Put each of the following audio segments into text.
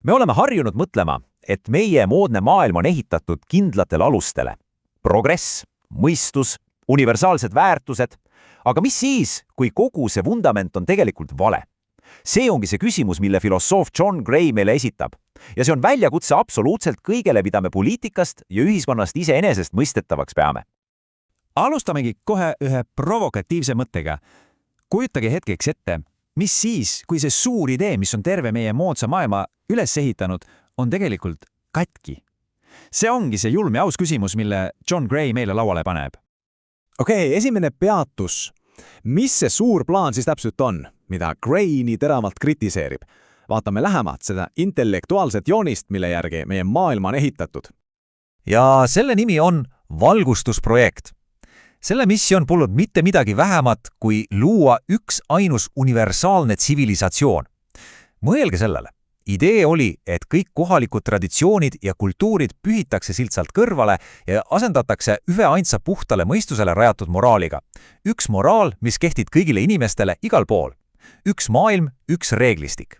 Me oleme harjunud mõtlema, et meie moodne maailm on ehitatud kindlatele alustele. Progress, mõistus, universaalsed väärtused. Aga mis siis, kui kogu see vundament on tegelikult vale? See ongi see küsimus, mille filosoof John Gray meile esitab. Ja see on väljakutse absoluutselt kõigele, mida me poliitikast ja ühiskonnast iseenesest mõistetavaks peame. Alustamegi kohe ühe provokatiivse mõttega. Kujutage hetkeks ette, mis siis, kui see suur idee, mis on terve meie moodsa maailma üles ehitanud, on tegelikult katki. See ongi see julm ja aus küsimus, mille John Gray meile lauale paneb. Okei, esimene peatus. Mis see suur plaan siis täpselt on, mida Gray nii teravalt kritiseerib? Vaatame lähemalt seda intellektuaalset joonist, mille järgi meie maailma on ehitatud. Ja selle nimi on valgustusprojekt. Selle missioon polnud mitte midagi vähemat, kui luua üks ainus universaalne tsivilisatsioon. Mõelge sellele. Idee oli, et kõik kohalikud traditsioonid ja kultuurid pühitakse siltsalt kõrvale ja asendatakse ühe ainsa puhtale mõistusele rajatud moraaliga. Üks moraal, mis kehtib kõigile inimestele igal pool. Üks maailm, üks reeglistik.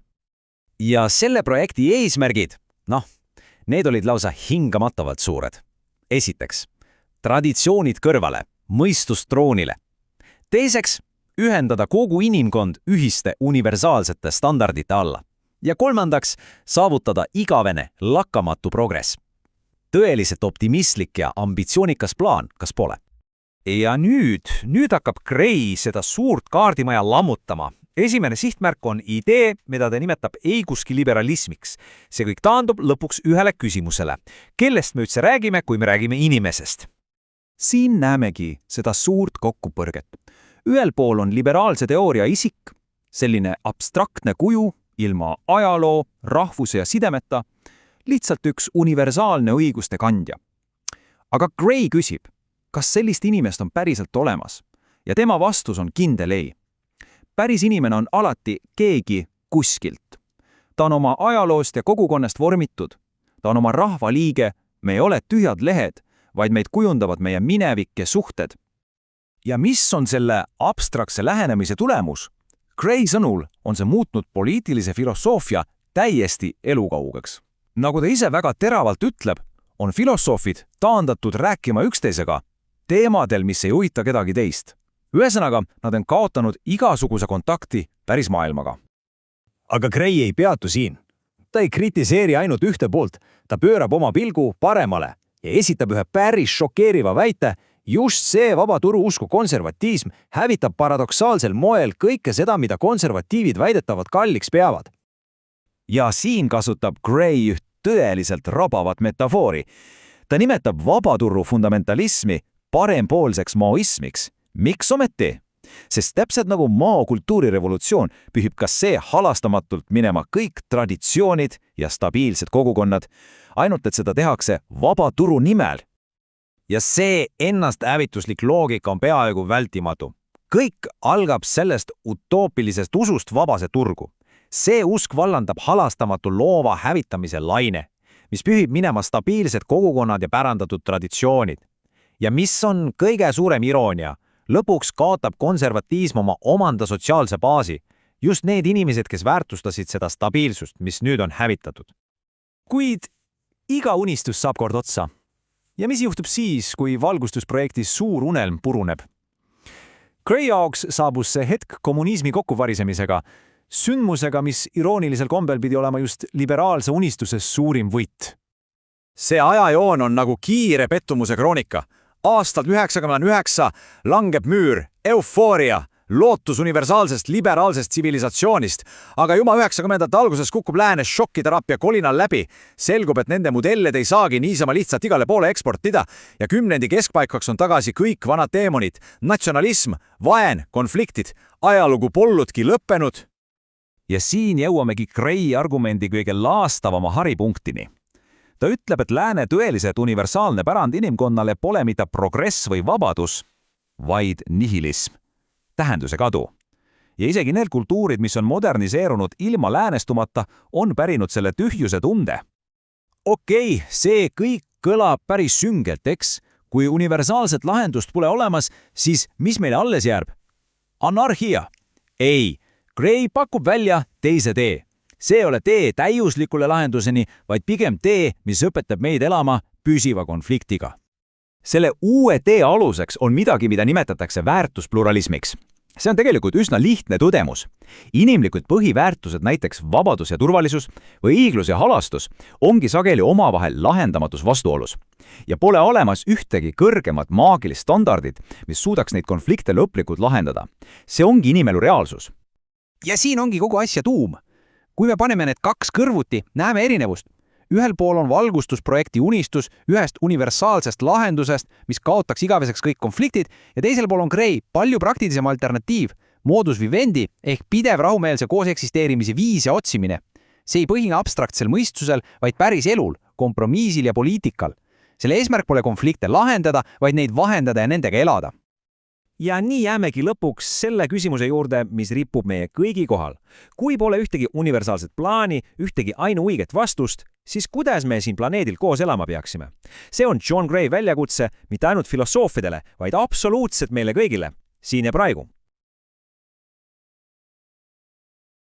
Ja selle projekti eesmärgid, need olid lausa hingamatavalt suured. Esiteks, traditsioonid kõrvale, mõistus troonile. Teiseks, ühendada kogu inimkond ühiste universaalsete standardite alla. Ja kolmandaks, saavutada igavene, lakkamatu progress. Tõeliselt optimistlik ja ambitsioonikas plaan, kas pole? Ja nüüd hakkab Gray seda suurt kaardimaja lammutama. Esimene sihtmärk on idee, mida ta nimetab eiguski liberalismiks. See kõik taandub lõpuks ühele küsimusele. Kellest me üldse räägime, kui me räägime inimesest? Siin näemegi seda suurt kokkupõrget. Ühel pool on liberaalse teooria isik, selline abstraktne kuju, ilma ajaloo, rahvuse ja sidemeta, lihtsalt üks universaalne õiguste kandja. Aga Gray küsib, kas sellist inimest on päriselt olemas? Ja tema vastus on kindel ei. Päris inimene on alati keegi kuskilt. Ta on oma ajaloost ja kogukonnast vormitud. Ta on oma rahva liige, me ei ole tühjad lehed, vaid meid kujundavad meie minevik ja suhted. Ja mis on selle abstraktse lähenemise tulemus? Gray sõnul on see muutnud poliitilise filosoofia täiesti elukaugeks. Nagu ta ise väga teravalt ütleb, on filosoofid taandatud rääkima üksteisega teemadel, mis ei huvita kedagi teist. Ühesõnaga, nad on kaotanud igasuguse kontakti päris maailmaga. Aga Gray ei peatu siin. Ta ei kritiseeri ainult ühte poolt, ta pöörab oma pilgu paremale ja esitab ühe päris šokeeriva väite. Just see vabaturu usku konservatiism hävitab paradoksaalsel moel kõike seda, mida konservatiivid väidetavad kalliks peavad. Ja siin kasutab Gray üht tõeliselt rabavat metafoori. Ta nimetab vabaturu fundamentalismi parempoolseks maoismiks. Miks ometi? Sest täpselt nagu maakultuurirevolutsioon pühib ka see halastamatult minema kõik traditsioonid ja stabiilsed kogukonnad, ainult et seda tehakse vabaturu nimel. Ja see ennast hävituslik loogika on peaaegu vältimatu. Kõik algab sellest utoopilisest usust vabase turgu. See usk vallandab halastamatu loova hävitamise laine, mis pühib minema stabiilsed kogukonnad ja pärandatud traditsioonid. Ja mis on kõige suurem iroonia? Lõpuks kaotab konservatiism oma omanda sotsiaalse baasi. Just need inimesed, kes väärtustasid seda stabiilsust, mis nüüd on hävitatud. Kuid iga unistus saab kord otsa. Ja mis juhtub siis, kui valgustusprojektis suur unelm puruneb? Gray jaoks saabus see hetk kommunismi kokkuvarisemisega, sündmusega, mis iroonilisel kombel pidi olema just liberaalse unistuses suurim võit. See ajajoon on nagu kiire pettumuse kroonika. Aastal 1999 langeb müür, eufooria, lootus universaalsest liberaalsest tsivilisatsioonist, aga juba 90ndate alguses kukub läänes šokkiteraapia kolinal läbi. Selgub, et nende modellid ei saagi niisama lihtsalt igale poole eksportida ja kümnendi keskpaikaks on tagasi kõik vanad teemonid, natsionalism, vaen, konfliktid, ajalugu polludki lõppenud. Ja siin jõuamegi Gray argumendi kõige laastavama haripunktini. Ta ütleb, et lääne tõeliselt universaalne pärand inimkonnale pole mitte progress või vabadus, vaid nihilism. Tähenduse kadu. Ja isegi need kultuurid, mis on moderniseerunud ilma läänestumata, on pärinud selle tühjuse tunde. Okei, see kõik kõlab päris süngelt, eks? Kui universaalset lahendust pole olemas, siis mis meile alles jääb? Anarhia. Ei, Gray pakub välja teise tee. See ei ole tee täiuslikule lahenduseni, vaid pigem tee, mis õpetab meid elama püsiva konfliktiga. Selle uue tee aluseks on midagi, mida nimetatakse väärtuspluralismiks. See on tegelikult üsna lihtne tõdemus. Inimlikud põhiväärtused, näiteks vabadus ja turvalisus või õiglus ja halastus, ongi sageli omavahel lahendamatus vastuolus. Ja pole olemas ühtegi kõrgemat maagilist standardit, mis suudaks neid konflikte lõplikult lahendada. See ongi inimelu reaalsus. Ja siin ongi kogu asja tuum. Kui me paneme need kaks kõrvuti, näeme erinevust. Ühel pool on valgustusprojekti unistus ühest universaalsest lahendusest, mis kaotaks igaveseks kõik konfliktid, ja teisel pool on Gray, palju praktilisem alternatiiv, modus vivendi ehk pidev rahumeelse kooseksisteerimise viis ja otsimine. See ei põhine abstraktsel mõistusel, vaid päris elul, kompromiisil ja poliitikal. Selle eesmärk pole konflikte lahendada, vaid neid vahendada ja nendega elada. Ja nii jäämegi lõpuks selle küsimuse juurde, mis ripub meie kõigi kohal. Kui pole ühtegi universaalset plaani, ühtegi ainuõiget vastust, siis kuidas me siin planeedil koos elama peaksime? See on John Gray väljakutse mitte ainult filosoofidele, vaid absoluutselt meile kõigile, siin ja praegu.